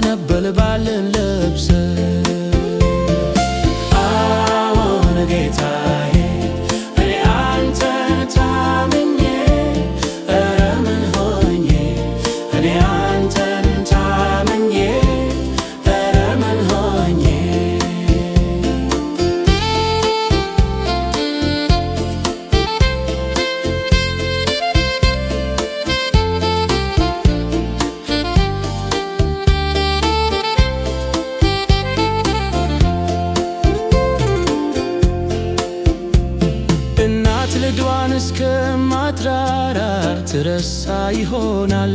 ነበልባልን ለብሰ አዎን ጌታዬ እኔ አንተን ታምኜ ኧረ ምን ሆኜ እኔ አንተን ታምኜ ኧረ ምን ሆኜ እናት ልጇን እስከማትራራር ትረሳ ይሆናል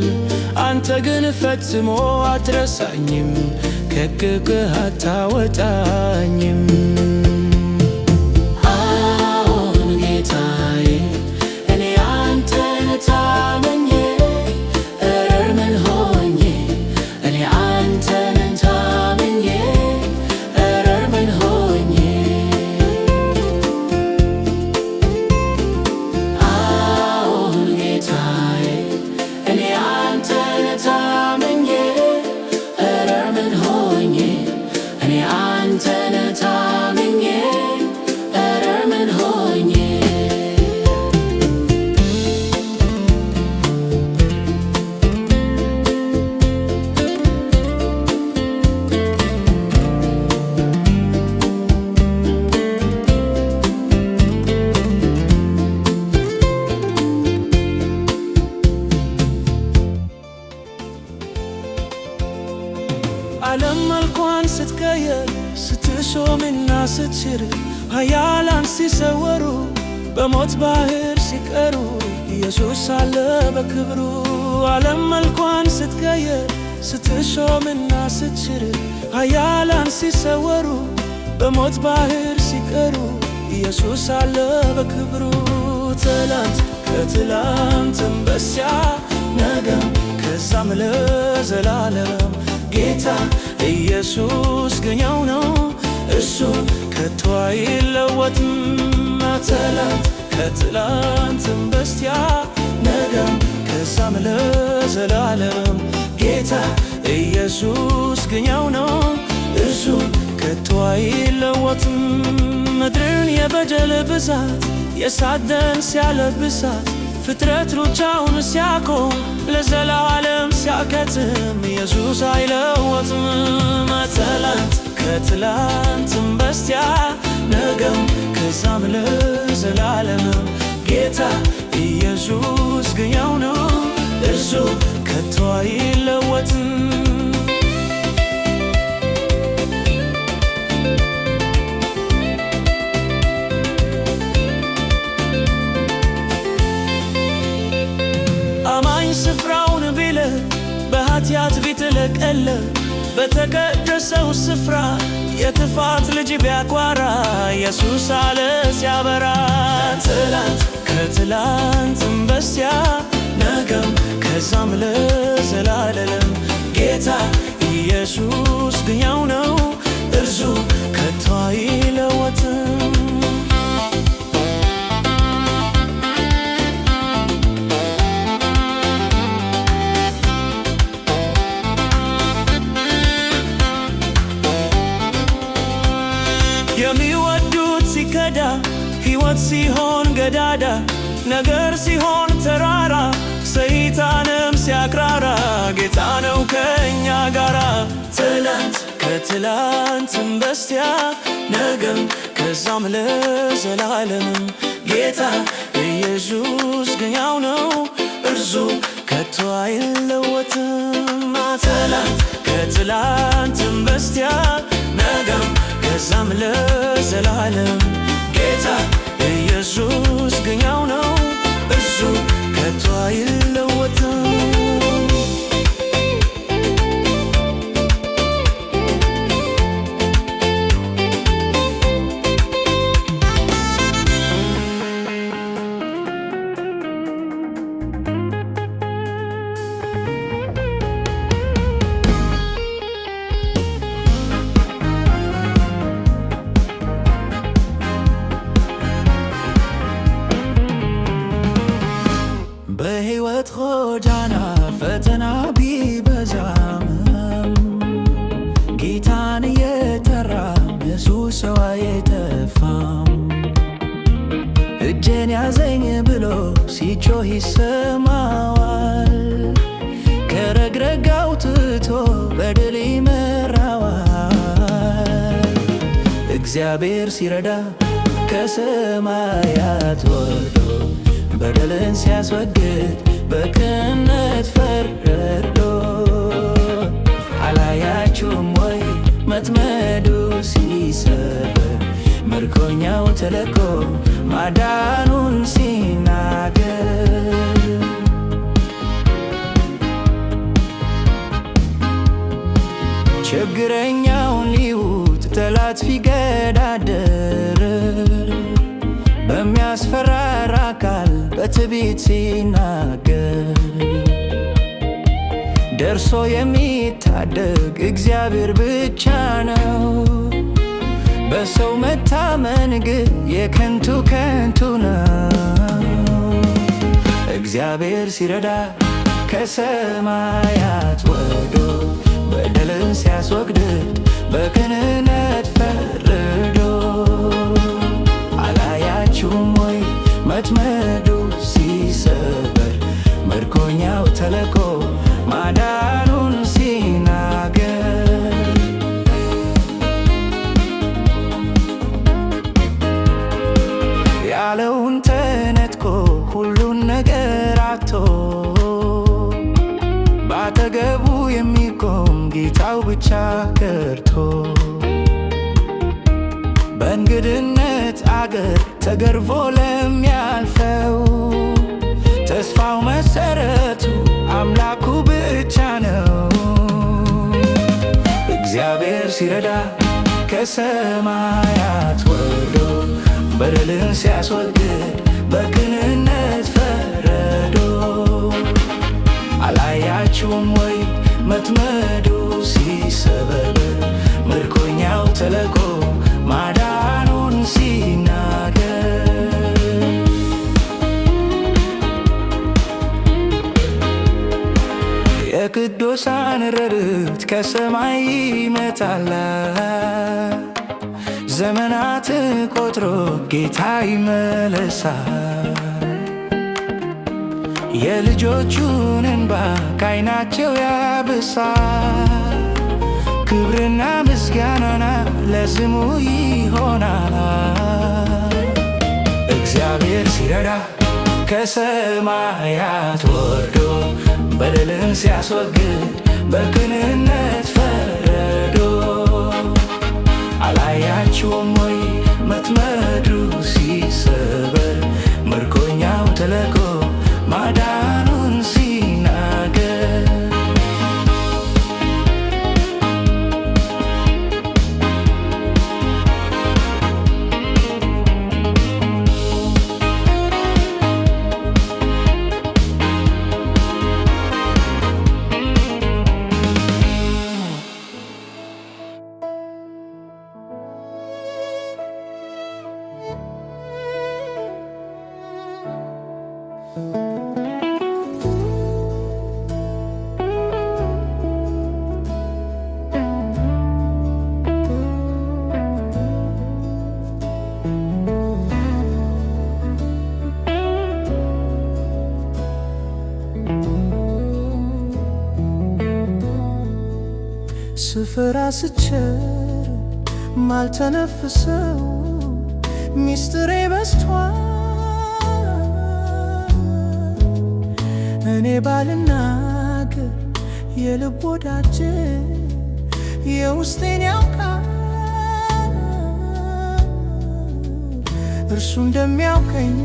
አንተ ግን ፈጽሞ አትረሳኝም ከእቅፍህ አታወጣኝም አዎን ጌታዬ እኔ አንተን ታምኜ ኧረ ምን ሆኜ እኔ አንተን ታምኜ ኧረ ምን ሆኜ አዎን ጌታዬ እኔ አንተን ታምኜ ኧረ ምን ሆኜ እኔ አንተን ታምኜ ኧረ ምን ሆኜ ዓለም መልኳን ስትቀየር ስትሾምና ስትሽር ኃያላን ሲሰወሩ በሞት ባህር ሲቀሩ ኢየሱስ አለ በክብሩ ዓለም መልኳን ስትቀየር ስትሾምና ስትሽር ኃያላን ሲሰወሩ በሞት ባህር ሲቀሩ ኢየሱስ አለ በክብሩ ትላንት ከትላንትም በስቲያ ነገም ከዛም ለዘላለም ጌታ ኢየሱስ ግን ያው ነው እሱ ከቶ አይለወጥም ትላንት ከትላንትም በስቲያ ነገም ከዛም ለዘላለም ጌታ ኢየሱስ ግን ያው ነው እሱ ከቶ አይለወጥም ምድርን የበደል ብዛት የእሳት ደን ሲያለብሳት ፍጥረት ሩጫውን ሲያቆም ለዘላለም ሲያከትም ኢየሱስ አይለወጥም ትላንት ከትላንትም በስቲያ ነገም ከዛም ለዘላለም ጌታ ኢየሱስ ግን ያው ነው እርሱ ከቶ አይለወጥም ስፍራውን ቢለቅ በኃጢአት ቢጥለቀለቅ በተቀደሰው ስፍራ የክፋት ልጅ ቢያጓራ ኢየሱስ አለ ሲያበራ ትላንት ከትላንትም በስቲያ ነገም ከዛም ለዘላለም ጌታ ኢየሱስ ግን ያው ነው እርሱ ከቶ አይለወጥም የሚወዱት ሲከዳ ሕይወት ሲሆን ገዳዳ ነገር ሲሆን ተራራ ሰይጣንም ሲያቅራራ ጌታ ነው ከእኛ ጋራ ትላንት ከትላንትም በስቲያ ነገም ከዛም ለዘላለምም ጌታ ኢየሱስ ግን ያው ነው እርሱ ከቶ አይለወጥም ትላንት ከትላንትም በስቲያ ነገም ከዛም ለዘላለም ጌታ ኢየሱስ ግን ያው ነው እርሱ ከቶ አይለወጥም ሲጮህ ይሰማዋል። ከረግረግ አውጥቶ በድል ይመራዋል። እግዚአብሔር ሲረዳ ከሰማያት ወርዶ በደልን ሲያስወግድ በቅንነት ፈርዶ። አላያችሁም ወይ መጥመዱ ሲሰበር ምርኮኛው ተለቆ ማዳኑን ሲናገር። ችግረኛውን ሊውጥ ጠላት ፊገዳደር በሚያስፈራራ ቃል በትዕቢት ሲናገር ደርሶ የሚታደግ እግዚአብሔር ብቻ ነው። በሰው መታመን ግን የከንቱ ከንቱ ነው። እግዚአብሔር ሲረዳ ከሰማያት ወርዶ በደልን ሲያስወግድ በቅንነት ፈርዶ። አላያችሁም ወይ መጥመዱ ሲሰበር ምርኮኛው ተለቆ ማዳኑን ሲናገር። ያለውን ተነጥቆ ሁሉን ነገር አጥቶ ባጠገቡ የሚቆም ጌታው ብቻ ቀርቶ። በእንግድነት አገር ተገርፎ ለሚያልፈው ተስፋው መሰረቱ አምላኩ ብቻ ነው። እግዚአብሔር ሲረዳ ከሰማያት ወርዶ በደልን ሲያስወግድ በቅንነት ፈርዶ። አላያችሁም ወይ መጥመዱ ሲሰበር ምርኮኛው ተለቆ ማዳኑን ሲናገር። የቅዱሳን ረድኤት ከሰማይ ይመጣል። ዘመናት ቆጥሮ ጌታ ይመለሳል። የልጆቹን እንባ ከዓይናቸው ያብሳል። ክብርና ምስጋናና ለስሙ ይሆናል። እግዚአብሔር ሲረዳ ከሰማያት ወርዶ በደልን ሲያስወግድ በቅንነት ፈርዶ። አላያችሁም ወይ መጥመዱ ሲሰበር ምርኮኛው ተለቆ ማዳኑን ሲናገር። ስፍራ ስቸር ማልተነፍሰው ሚስጥሬ በዝቷል። እኔ ባልናገር የልብ ወዳጄ የውስጤን ያውቃል። እርሱ እንደሚያውቀኝ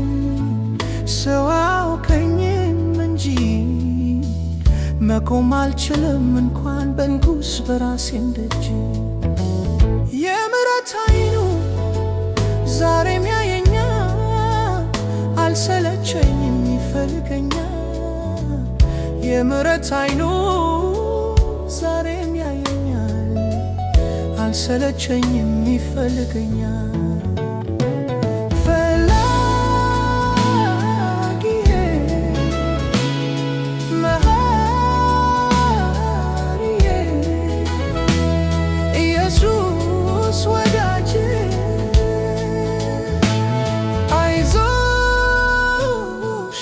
ሰው አያውቀኝም እንጂ መቆም አልችልም እንኳን በንጉሥ በራሴ ደጅ። የምሕረት ዓይኑ ዛሬም ያየኛል፣ አልሰለቸኝም ይፈልገኛል። የምሕረት ዓይኑ ዛሬም ያየኛል፣ አልሰለቸኝም ይፈልገኛል።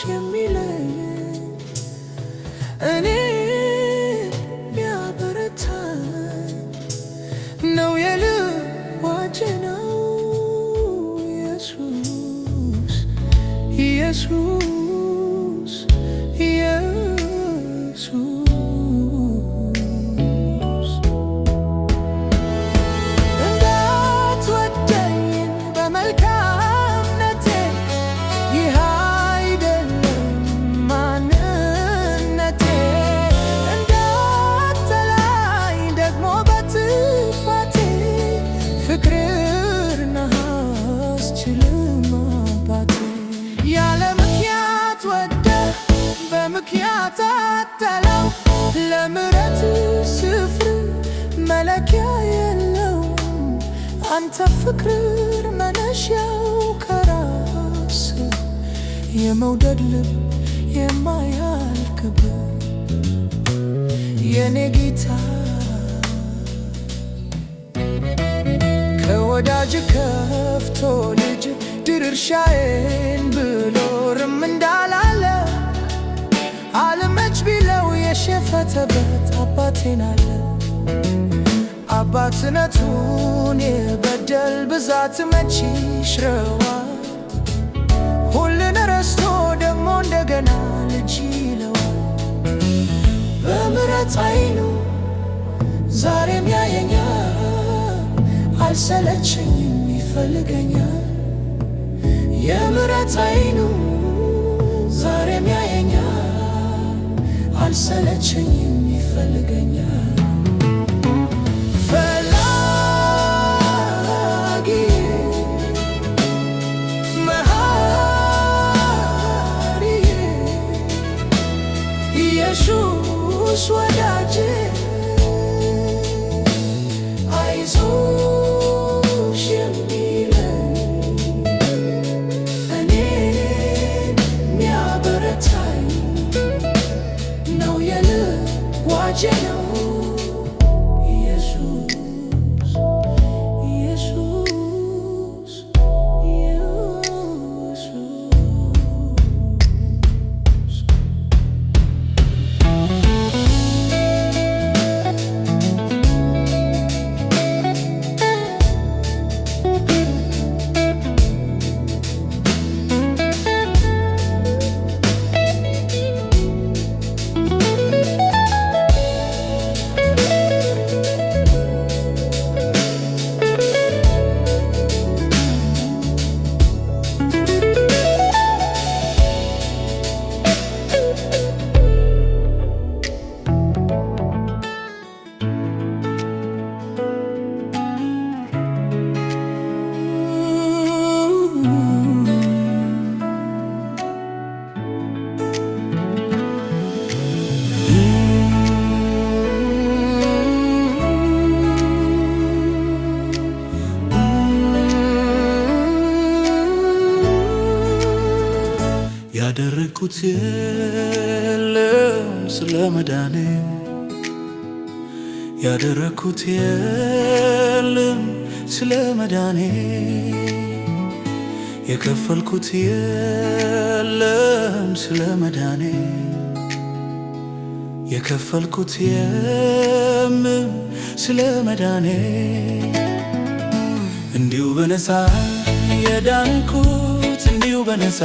የሚለ ነው የልዋጭ ነው ኢየሱስ ኢየሱስ ኢየሱስ እንዳትወደኝ በመልካምነቴ ይህ አይደለም ማንነቴ እንዳትጠላኝ ደግሞ በጥፋቴ ፍቅርህን አያስችልም አባቴ ያለ ምክንያት ወደህ በምክንያት አጠላው ለምሕረት ስፍር መለኪያ የለውም አንተ ፍቅር መነሻው ከራስህ የመውደድ ልብ የማያልቅብህ የኔ ጌታ ከወዳጅ ከፍቶ ልጅ ድርሻዬን ብኖርም እንዳላለ አልመች ቢለው የሸፈተበት አባቴን አለ አባትነቱን የበደል ብዛት መች ይሽረዋል ሁሉን ረስቶ ደግሞ እንደገና ልጅ ይለዋል በምሕረት ዓይኑ ዛሬም ያየኛል አልሰለቸኝም ይፈልገኛል የምሕረት ዓይኑ ዛሬም ያየኛል አልሰለቸኝም ይፈልገኛል ፈላጊ መሐሪ ኢየሱስ ወዳጄ አይዞሽ የሚለኝ እኔን የሚያበረታኝ ነው የልዋጬ ነው ኢየሱስ ኢየሱስ ኢየሱስ ያደረኩት የለም ስለ መዳኔ ያደረኩት የለም ስለ መዳኔ የከፈልኩት የለም ስለ መዳኔ የከፈልኩት የለም ስለ መዳኔ እንዲሁ በነፃ የዳንኩት እንዲሁ በነፃ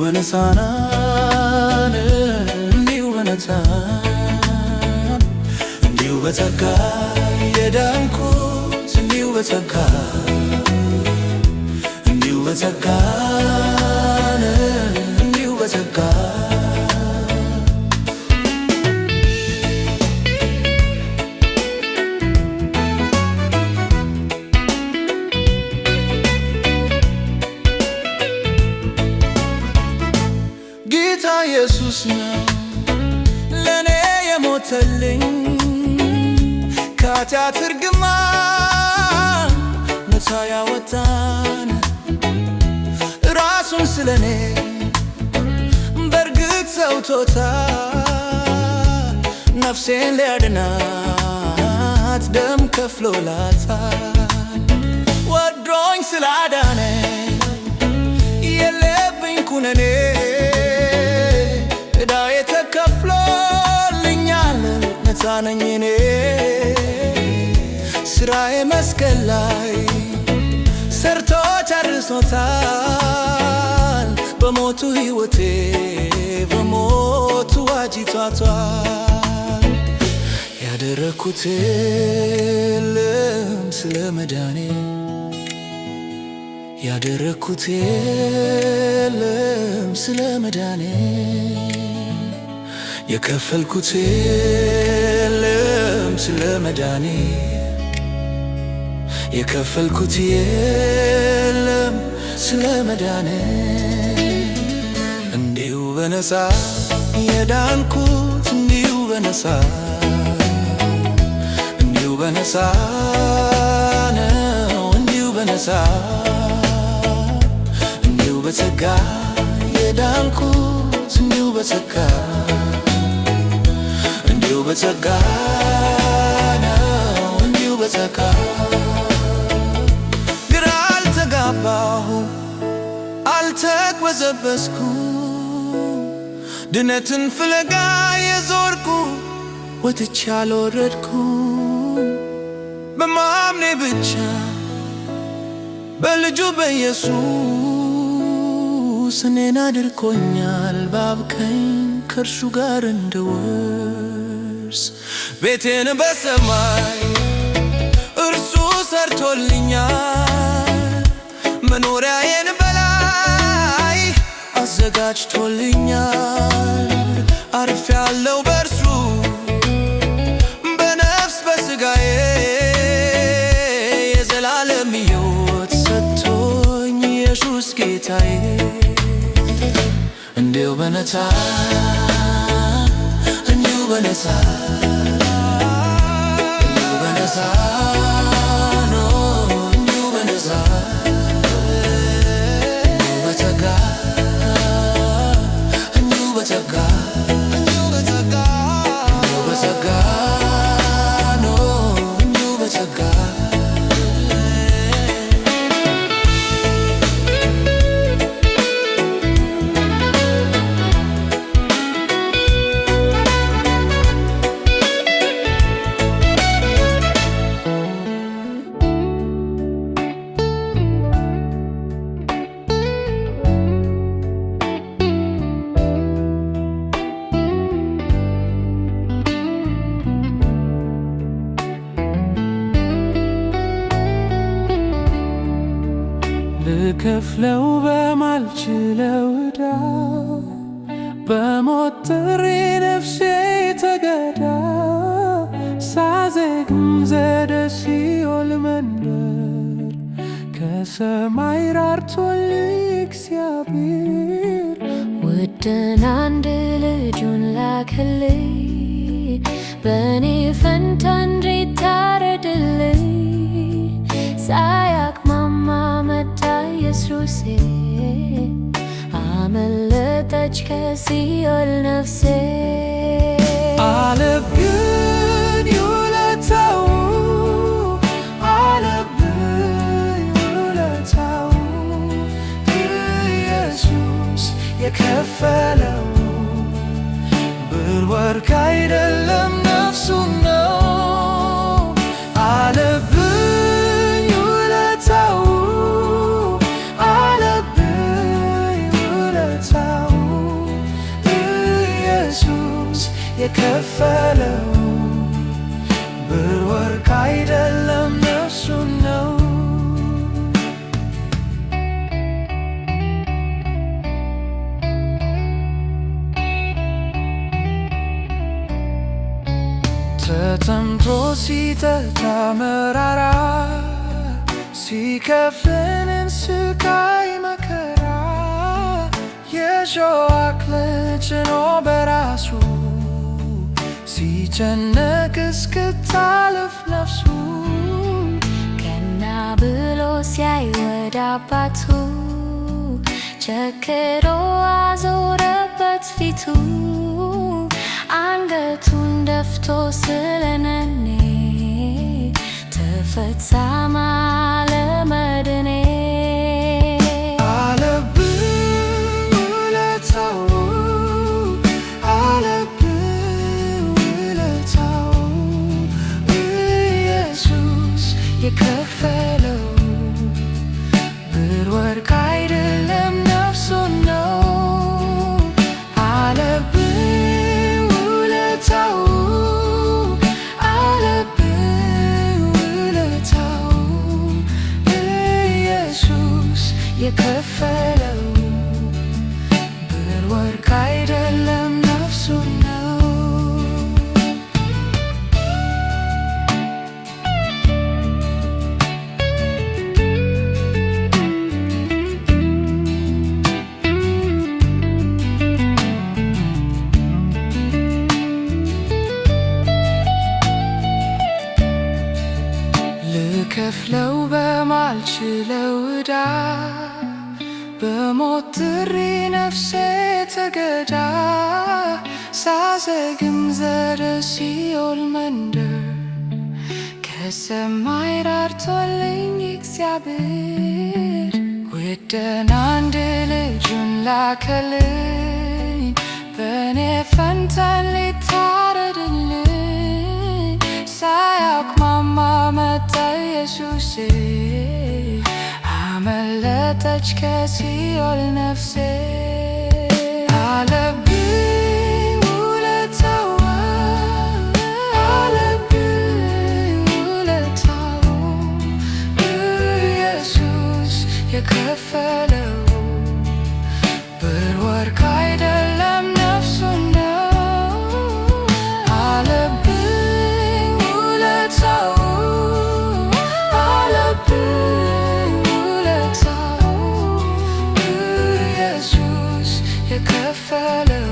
በነፃናን እንዲሁ በነፃ እንዲሁ በጸጋ የዳንኩት እንዲሁ በጸጋ እንዲሁ በጸጋን እንዲሁ በጸጋ ኢየሱስ ነው ለኔ የሞተልኝ ከኃጢአት እርግማን ነፃ ያወጣን ራሱን ስለኔ በእርግጥ ሰውቶታል ነፍሴን ሊያድናት ደም ከፍሎላታል ወዶኝ ስላዳነ የለብኝ ኩነኔ ዕዳዬ ተከፍሎልኛል ውለታ ነኝ እኔ ስራዬ መስቀል ላይ ሰርቶ ጨርሶታል በሞቱ ሕይወቴ በሞቱ ዋጅቷታል ያደረኩት የለም ስለ መዳኔ ያደረኩት የለም ስለ መዳኔ የከፈልኩት የለም ስለ መዳኔ የከፈልኩት የለም ስለ መዳኔ እንዲሁ በነፃ የዳንኩት እንዲሁ በነፃ እንዲሁ በነፃ ነው እንዲሁ በነፃ እንዲሁ በጸጋ የዳንኩት እንዲሁ በጸጋ እንዲሁ በጸጋ ነው እንዲሁ በጸጋ ግራ አልተጋባሁም አልተቅበዘበዝኩም ድነትን ፍለጋ የዞርኩ ወጥቼ አልወረድኩም በማምኔ ብቻ በልጁ በኢየሱስ እኔን አድርጎኛል በአብ ቀኝ ከእርሱ ጋር እንድወርስ ቤቴን በሰማይ እርሱ ሰርቶልኛል መኖሪያዬን በላይ አዘጋጅቶልኛል አርፌያለሁ በእርሱ በነፍስ በሥጋዬ የዘላለም ሕይወት ሰጥቶኝ ኢየሱስ ጌታዬ እንዲሁ በነፃ እንዲሁ በነፃ እንዲሁ በነፃ ነው እንዲሁ በነፃ እንዲሁ በጸጋ እንዲሁ በጸጋ እንዲሁ በጸጋ እንዲሁ በጸጋ ነው እንዲሁ በጸጋ ልከፍለው በማልችለው ዕዳ በሞት ጥሪ ነፍሴ ተገዳ ሳዘግም ዘደ ሲኦል መንደር ከሰማይ ራርቶልኝ እግዚአብሔር ውድን አንድ ልጁን ላከልኝ በእኔ ፈንታ እንዲታረድልኝ ሳያቅማማ መጣ ኢየሱሴ አመለጠች ከሲኦል ነፍሴ አለብኝ ውለታው አለብኝ ውለታው ኢየሱስ የከፈለው ብር ወርቅ አይደለም ነፍሱን ነው አለብኝ ውለታው አለብኝ ውለታው ኢየሱስ የከፈለው ብር ወርቅ አይደለም ነፍሱን ነው ተጠምቶ ሲጠጣ መራራ ሲከፍለን ስቃይ መከራ የሾህ አክሊል ጭኖ በራሱ ሲጨነቅ እስክታልፍ ነፍሱ ቀና ብሎ ሲያይ ወደ አባቱ ቸክሮ አዞረበት ፊቱ አንገቱን ደፍቶ ስለነኔ ተፈታ ማለመድኔ አለብኝ ውለታው አለብኝ ውለታው የከፈለው ብር ወርቅ አይደለም ነፍሱን ነው አለብኝ ውለታው አለብኝ ውለታው ኢየሱስ የከፈለው ብር ወርቅ አይደለም ነፍሱን ነው። ልከፍለው በማልችለው ዕዳ በሞት ጥሪ ነፍሴ ተገዳ ሳዘግም ዘረ ሲኦል መንደር ከሰማይ ራርቶልኝ እግዚአብሔር ውድን አንድ ልጁን ላከልኝ በእኔ ፈንታ ሊታረድልኝ ሳያቅማማ መጣ ኢየሱሴ አመለጠች ከሲኦል ነፍሴ አለብኝ ውለታው አለብኝ ውለታው ኢየሱስ የከፈለው ብር ወርቅ አይደለም ነፍሱን ነው አለብኝ ውለታው የከፈለው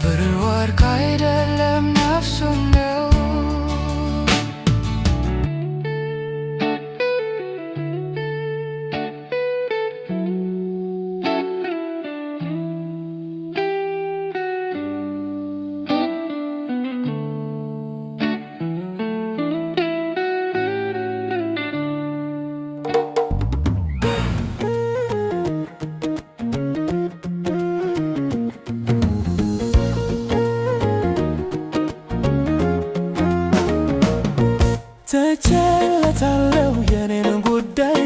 ብር ወርቅ አይደለም ነፍሱን ነው። ተቸለታለሁ የኔን ጉዳይ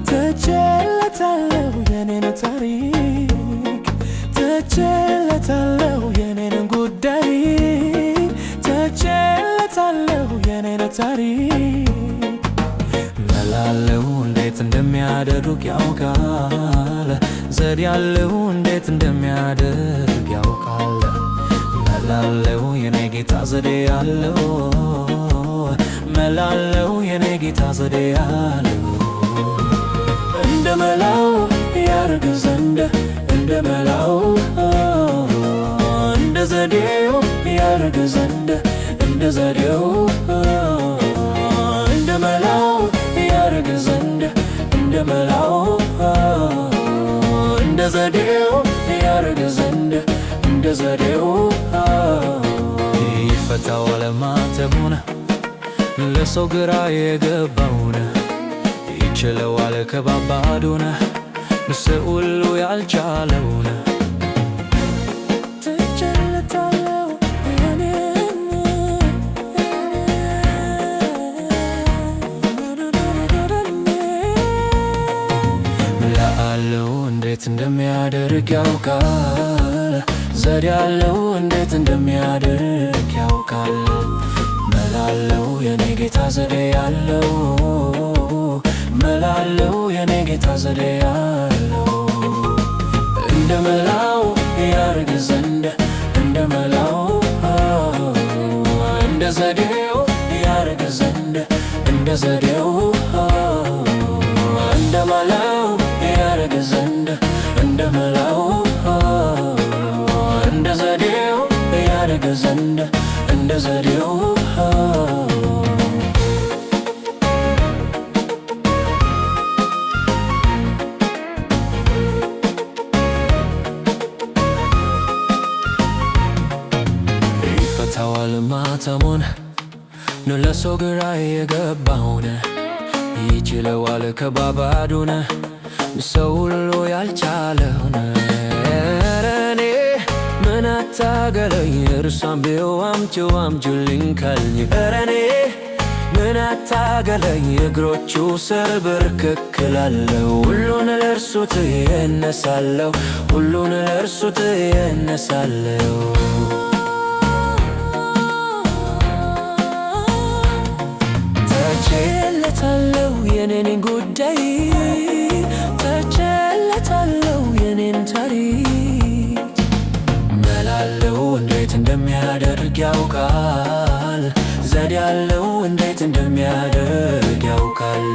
ተቸለታለሁ የኔን ታሪክ ተቸለታለሁ የኔን ጉዳይ ተቸለታለሁ የኔን ታሪክ መላለው እንዴት እንደሚያደርግ ያውቃል ዘዴ ያለው እንዴት እንደሚያደርግ ያውቃል መላለው የኔ ጌታ ዘዴ ያለው መላለው የኔ ጌታ ዘዴ ያለው እንደ መላው ያደርግ ዘንድ እንደ መላው እንደ ዘዴው ያደርግ ዘንድ እንደ ዘዴው እንደ መላው ያደርግ ዘንድ እንደ መላው እንደ ዘዴው ያደርግ ዘንድ እንደ ዘዴው ይፈታዋል ማተሙን ለሰው ግራ የገባውን ይችለዋል ከባባዱን ሰው ሁሉ ያልቻለውን ተቸለታለሁ መላለው እንዴት እንደሚያደርግ ያውቃል ዘዴ ያለው እንዴት እንደሚያደርግ ያውቃል መላለው የኔ ጌታ ዘዴ ያለው መላለው የኔ ጌታ ዘዴ ያለው እንደ መላው ያደርግ ዘንድ እንደ መላው እንደ ዘዴው ያደርግ ዘንድ እንደ ዘዴው እንደ መላው ያደርግ ዘንድ እንደ መላው እንደ ዘዴው ያደርግ ዘንድ እንደ ዘዴው ይፈታዋል ማተሙን ለሰው ግራ የገባውን ይችለዋል ከባባዱን ሰው ሁሉ ያልቻለውን እኔ ምን አታገለኝ እርሷን ቢው አምጪው አምጪልኝ ካልኝ እኔ ምን አታገለኝ እግሮቹ ስር ብርክክ እላለሁ። ሁሉን ለእርሱ ትዬ እነሳለሁ፣ ሁሉን ለእርሱ ትዬ እነሳለሁ። ተቼለታለሁ የኔን ጉዳይ፣ ተቼለታለሁ የኔን ታሪክ። መላለው እንዴት እንደሚያደርግ ያውቃል፣ ዘዴ ያለው እንዴት እንደሚያደርግ ያውቃል።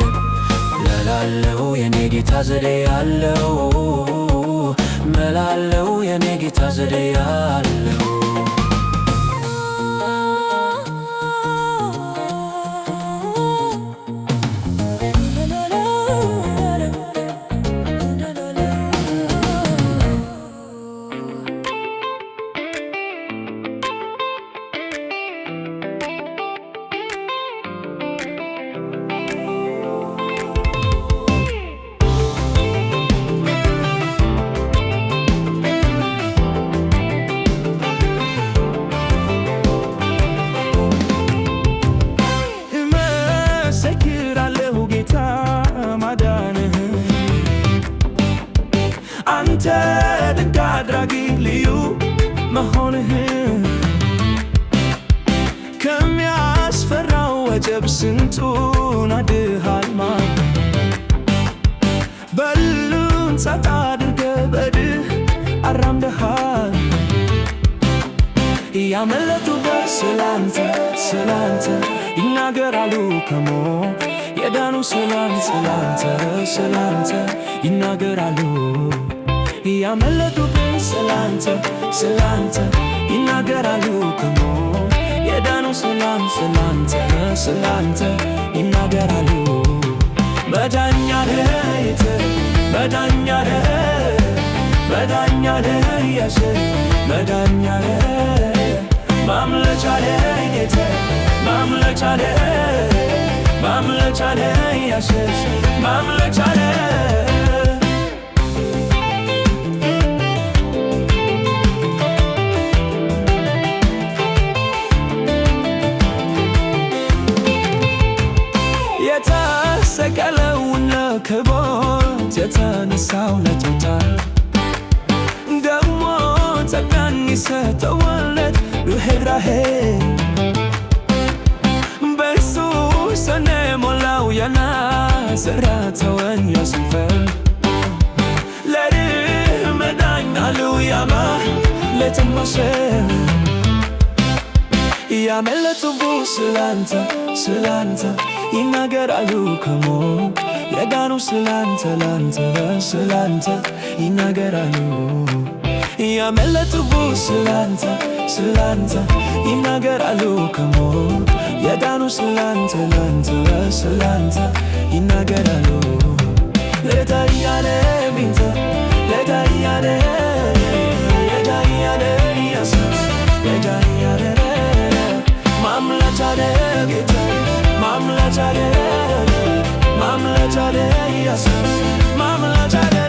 መላለው የኔ ጌታ ዘዴ ያለው፣ መላለው የኔ ጌታ ዘዴ ያለው። አንተ ድንቅ አድራጊ ልዩ መሆንህን ከሚያስፈራው ወጀብ ስንቱን አድሃልማል። በሉን ጸጥ አድርገህ በድህ አራምደሃል። ያመለጡበት ስላንተ ስላንተ ይናገራሉ ከሞት የዳኑ ስላንተ ስላንተ ይናገራሉ። ያመለጡበት ስላንተ ስላንተ ይናገራሉ ከሞት የዳኑ ስላንተ ስላንተ ይናገራሉ። መዳኛ ነህ መዳኛ ነህ መዳኛ ነህ ኢየሱስ መዳኛ ነህ ማምለጫ ነህ ጌታ ማምለጫ ነህ ማምለጫ ነህ ኢየሱስ ማምለጫ ነህ። የተሰቀለውን ለክብር የተነሳው ለቶታል ደግሞ ጸጋን የሰጠወለት ርኅራኄ በእርሱ ሰኔ ሞላው የናዝሬቱን ኢየሱስን ለድህ መዳኛ ልያማ ለተማሰ ያመለጡበት ስላንተ ስላንተ ይናገራሉ ከሞት የዳኑ ስላንተ ላንተ ስላንተ ይናገራሉ። ያመለጡበት ስላንተ ስላንተ ይናገራሉ ከሞት የዳኑ ስላንተ ላንተ ስላንተ ይናገራሉ። ለታያለ ቢንተ ለታያለ ለታያለ ኢየሱስ ለታያለ ማምለጫ ነህ ጌታ ማምለጫ ነህ ማምለጫ ነህ ኢየሱስ ማምለጫ ነህ።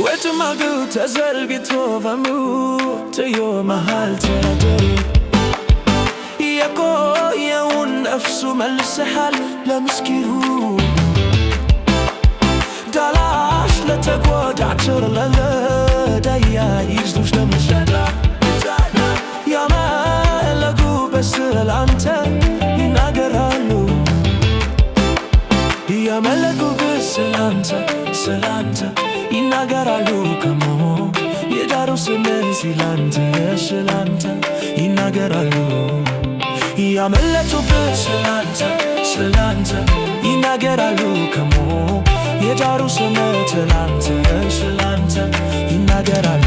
ወጭማዱ ተዘርግቶ በምድር መሃል ተረደረ የቆየውን ነፍሱ መልሰሃል ለምስኪኑ ዳላሽ ለተጎዳቸው ለዳያይዝ ዱሽ ለመሸዳ ያመለጡበት ስላንተ ይናገራሉ። ያመለጡበት ስላንተ ስላንተ ይናገራሉ ከሞት የዳሩ ስላንተ ስላንተ ይናገራሉ። ያመለጡበት ስላንተ ስላንተ ይናገራሉ ከሞት የዳሩ ስላንተ ስላንተ ይናገራሉ።